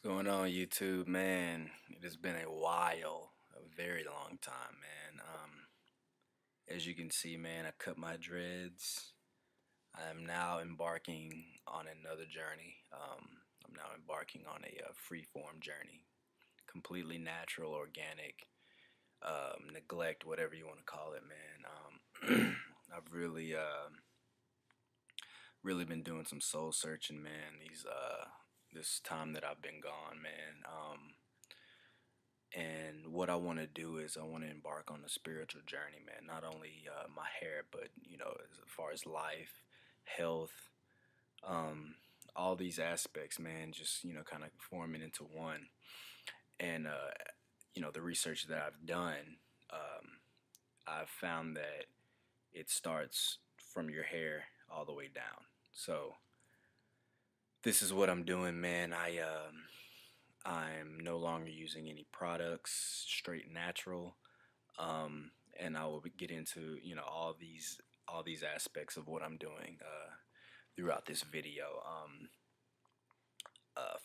Going on YouTube, man? It has been a while, a very long time, man. As you can see, man, I cut my dreads. I am now embarking on another journey. I'm now embarking on a freeform journey, completely natural, organic, neglect, whatever you want to call it, man. I've really been doing some soul searching, man. This time that I've been gone, man. And what I want to do is I want to embark on a spiritual journey, man. Not only my hair, but as far as life, health, um, all these aspects, man. Just kind of forming into one. And the research that I've done, I've found that it starts from your hair all the way down. So this is what I'm doing, man. I'm no longer using any products, straight natural, and I will get into all these aspects of what I'm doing throughout this video.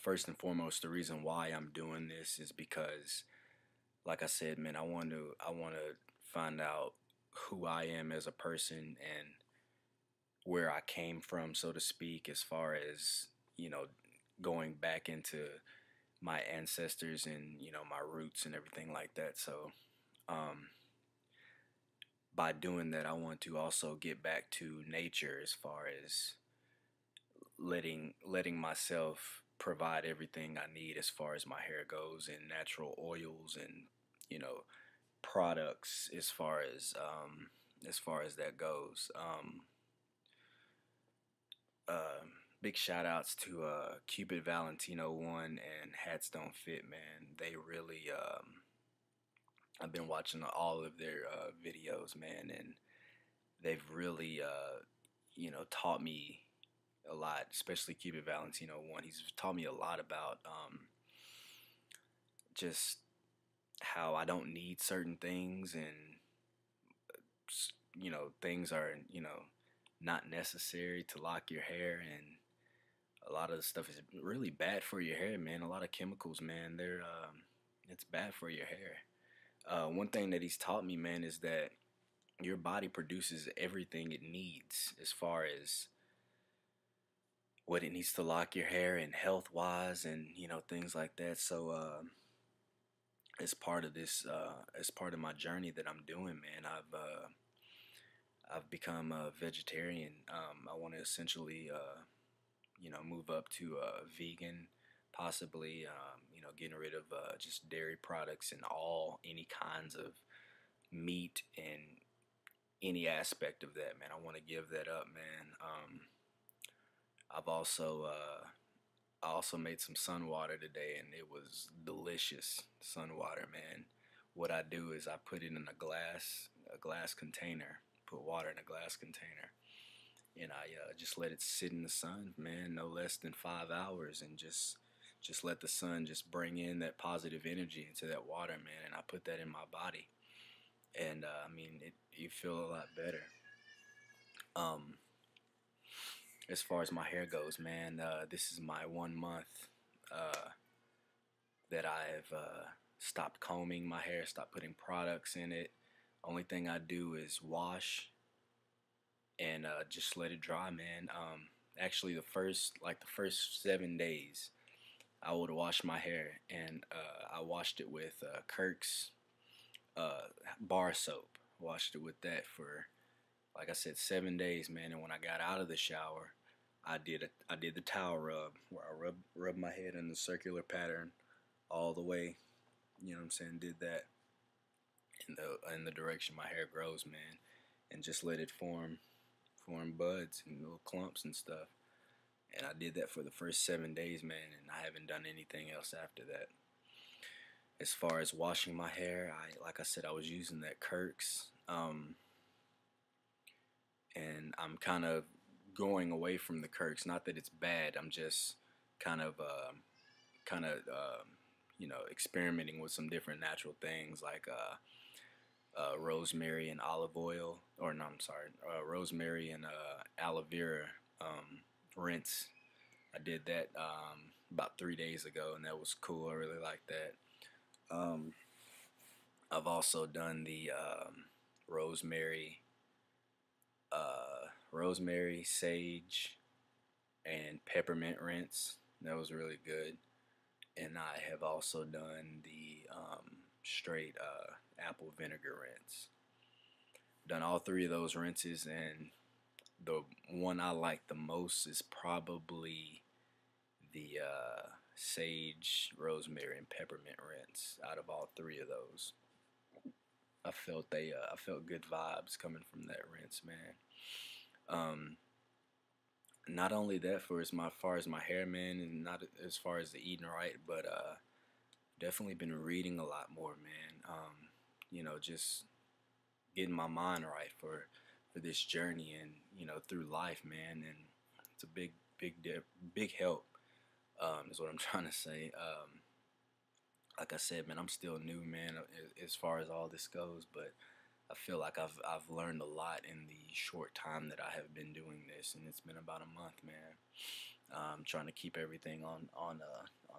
First and foremost, the reason why I'm doing this is because, like I said, man, I want to find out who I am as a person and where I came from, so to speak, as far as going back into my ancestors and my roots and everything like that. So um, by doing that, I want to also get back to nature as far as letting myself provide everything I need as far as my hair goes, and natural oils and you know products as far as that goes. Uh, Big shout outs to Cupid Valentino One and Hatsdontfit, man. They really I've been watching all of their videos, man, and they've really taught me a lot, especially Cupid Valentino One. He's taught me a lot about just how I don't need certain things, and things are not necessary to lock your hair, and a lot of the stuff is really bad for your hair, man. A lot of chemicals, man. It's bad for your hair. One thing that he's taught me, man, is that your body produces everything it needs as far as what it needs to lock your hair and health wise, and things like that. So as part of this, as part of my journey that I'm doing, man, I've become a vegetarian. I want to essentially move up to vegan, possibly getting rid of just dairy products and any kinds of meat and any aspect of that, man. I want to give that up, man. I've also I also made some sun water today, and it was delicious sun water, man. What I do is I put it in a glass container, put water in a glass container, and I just let it sit in the sun, man, no less than 5 hours, and just let the sun just bring in that positive energy into that water, man. And I put that in my body, and I mean, you feel a lot better. Um, as far as my hair goes, man, this is my 1 month uh, that I've stopped combing my hair, stopped putting products in it. Only thing I do is wash and just let it dry, man. Actually, the first 7 days, I would wash my hair, and I washed it with Kirk's bar soap. Washed it with that for, like I said, 7 days, man. And when I got out of the shower, I did the towel rub, where I rub my head in the circular pattern all the way. You know what I'm saying? Did that in the direction my hair grows, man, and just let it form buds and little clumps and stuff. And I did that for the first 7 days, man, and I haven't done anything else after that. As far as washing my hair, like I said, I was using that Kirk's, and I'm kind of going away from the Kirk's. Not that it's bad. I'm just kind of experimenting with some different natural things, like rosemary and olive oil, or no, I'm sorry, rosemary and aloe vera rinse. I did that about 3 days ago, and that was cool. I really like that. I've also done the rosemary, rosemary, sage, and peppermint rinse. That was really good. And I have also done the straight apple vinegar rinse. Done all three of those rinses, and the one I like the most is probably the sage, rosemary, and peppermint rinse. Out of all three of those, I felt good vibes coming from that rinse, man. Um, Not only that, for as far as my hair, man, and not as far as the eating right, but definitely been reading a lot more, man. Just getting my mind right for this journey, and through life, man. And it's a big help. Is what I'm trying to say. Like I said, man, I'm still new, man, as far as all this goes, but I feel like I've learned a lot in the short time that I have been doing this, and it's been about a month, man. Trying to keep everything on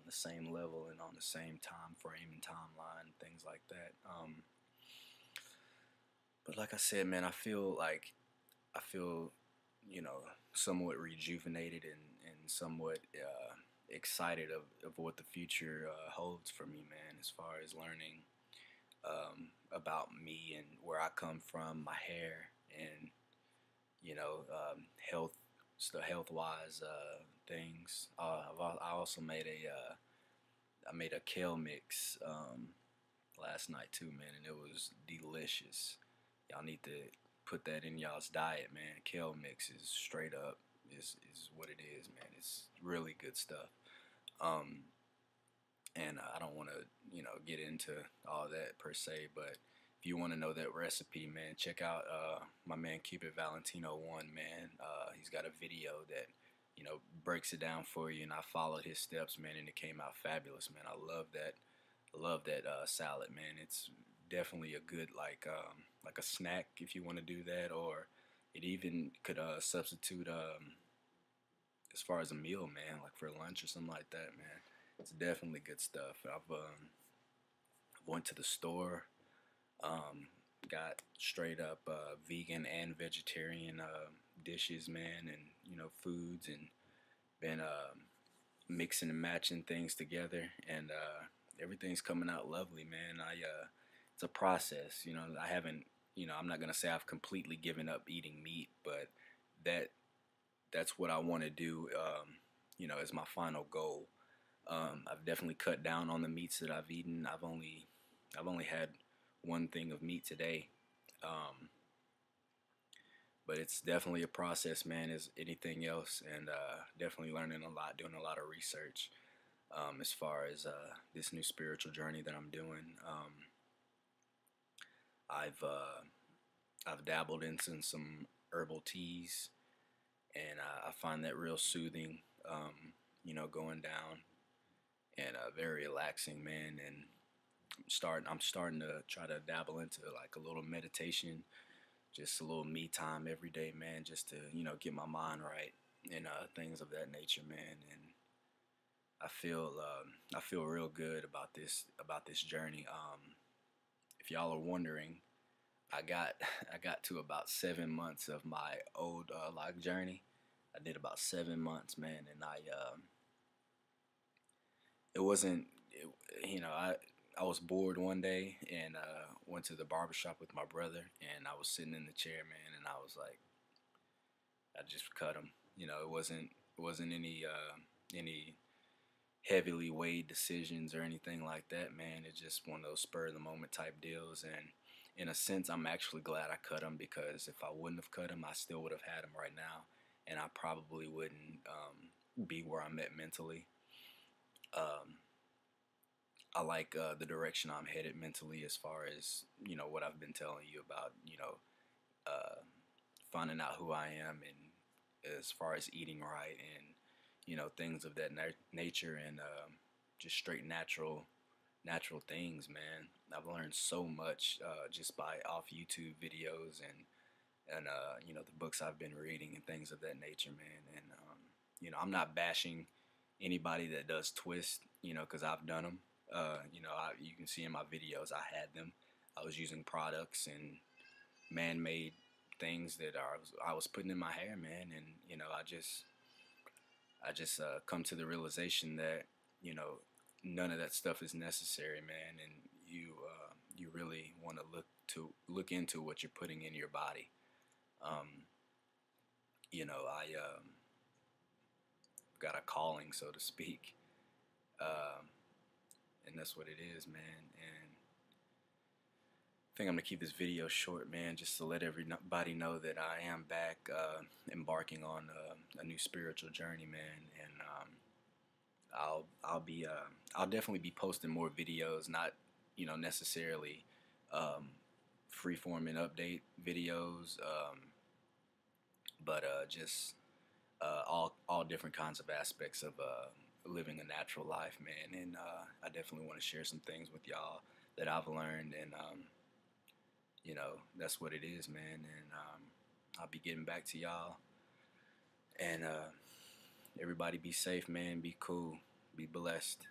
the same level and on the same time frame and timeline, things like that. But like I said, man, I feel somewhat rejuvenated and somewhat excited of what the future holds for me, man. As far as learning about me and where I come from, my hair, and health, health wise things. I also made I made a kale mix last night too, man, and it was delicious. Y'all need to put that in y'all's diet, man. Kale mix is straight up is what it is, man. It's really good stuff. Um, and I don't want to get into all that per se, but if you want to know that recipe, man, check out my man Cupid Valentino one, man. He's got a video that breaks it down for you, and I followed his steps, man, and it came out fabulous, man. I love that salad, man. It's definitely a good like a snack if you want to do that, or it even could substitute as far as a meal, man, like for lunch or something like that, man. It's definitely good stuff. I've went to the store, um, got straight up vegan and vegetarian dishes, man, and foods, and been mixing and matching things together, and everything's coming out lovely, man. It's a process, I haven't, I'm not gonna say I've completely given up eating meat, but that that's what I want to do, as my final goal. I've definitely cut down on the meats that I've eaten. I've only had one thing of meat today, um, but it's definitely a process, man. As anything else, and definitely learning a lot, doing a lot of research as far as this new spiritual journey that I'm doing. I've I've dabbled into some herbal teas, and I find that real soothing. Going down, and very relaxing, man. And I'm starting to try to dabble into like a little meditation, just a little me time every day, man, just to get my mind right, and things of that nature, man. And I feel real good about this journey. If y'all are wondering, I got I got to about 7 months of my old log journey. I did about 7 months, man, and it wasn't it, I was bored one day, and went to the barbershop with my brother, and I was sitting in the chair, man, and I was like, I just cut him. It wasn't any heavily weighed decisions or anything like that, man. It's just one of those spur of the moment type deals, and in a sense, I'm actually glad I cut him, because if I wouldn't have cut him, I still would have had him right now, and I probably wouldn't be where I'm at mentally. Um, I like the direction I'm headed mentally, as far as what I've been telling you about, uh, finding out who I am, and as far as eating right, and things of that nature, and just straight natural things, man. I've learned so much just by off YouTube videos, and the books I've been reading and things of that nature, man. And I'm not bashing anybody that does twists, you know, because I've done them. You know, you can see in my videos I had them. I was using products and man-made things that I was putting in my hair, man, and you know, I just come to the realization that, you know, none of that stuff is necessary, man, and you really want to look into what you're putting in your body. Um, you know, I got a calling, so to speak, um, and that's what it is, man. And I think I'm gonna keep this video short, man, just to let everybody know that I am back, embarking on a new spiritual journey, man, and I'll definitely be posting more videos, not, you know, necessarily um, freeform and update videos, but just all different kinds of aspects of living a natural life, man. And I definitely want to share some things with y'all that I've learned, and you know, that's what it is, man. And I'll be getting back to y'all. And everybody be safe, man. Be cool. Be blessed.